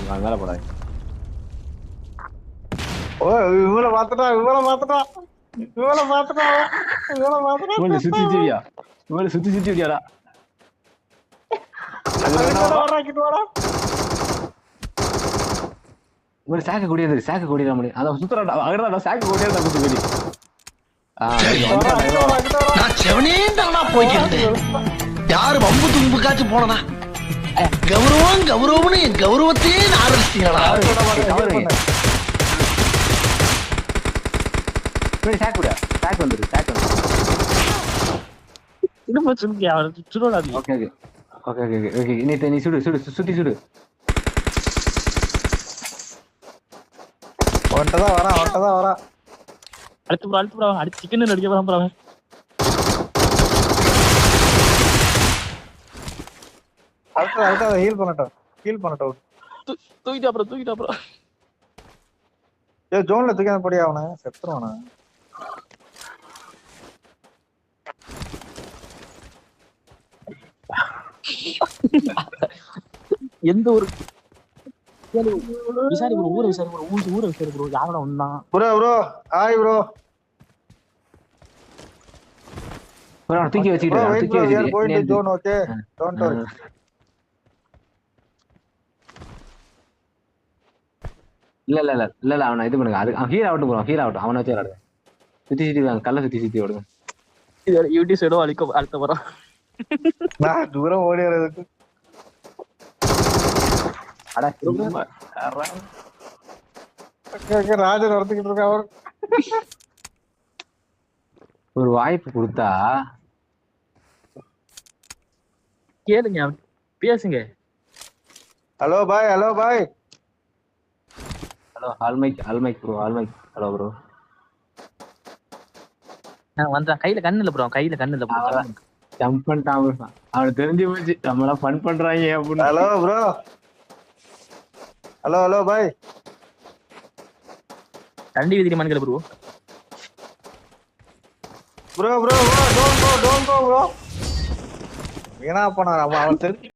மேல போடாது. ஓ இவளை மாத்துட்டா சுத்தி சுத்தியா இவளை சுத்தி விடியாடா. இவரு சாக்க கூடியது முடியும். அதான் சுத்தராடா அகடா சாக்க கூடியது குத்து கூடி. நான் செவனேந்தானா போய்க்கிட்டேன். யாரு வம்பு தும்புக்காச்சும் போனனா கௌரவம்னு என் கௌரவத்தையே ஆரம்பிச்சிட்டீங்களா? சாக் வந்துரு. நீ சுடு சுத்தி சுடு. ஒன்ட்டதான் வரா. அடுத்து ப்ரோ அடுத்து சிக்கன் அடிக்க போறான் ப்ரோ. அடுத்து ஹீல் பண்ணட்டும். தூக்கிட்டா ப்ரோ. ஏய் ஜோன்ல தூக்கின படியா அவனை செத்துறானா? எந்த ஒரு விசாரி ப்ரோ, ஊரை விசாரி ப்ரோ. யாரோட ஒண்ணா ப்ரோ ஹாய் ப்ரோ. தூக்கி வச்சுக்கிட்டு going to zone, okay? Don't worry. இல்ல அவனை இது பண்ணுங்க. அது ஹீல் ஆகட்டும். அவனை வச்சு விளாடுங்க. சுத்தி கல்ல சுத்தி விடுங்க. யூடி சைடோ அழுத்த போறான். நான் தூரம் ஓடி வரதுக்கு ராஜன் வரத்துக்கிட்டு இருக்கா. அவர் ஒரு வாய்ப்பு கொடுத்தா கேளுங்க, பேசுங்க. ஹலோ ஆல்மைக் ப்ரோ. Hello bro. நான் வந்தேன். கையில கண்ணு இல்ல ப்ரோ. ஜம்ப் பண்ணிட்டான். அவனுக்கு தெரிஞ்சு போச்சு நம்மளாம் ஃபன் பண்றாங்க அப்படின்னு. ஹலோ பாய். தண்டி விதிரி மன்கல bro. Bro don't go bro. வீணா போனா அவன் தெரிஞ்சு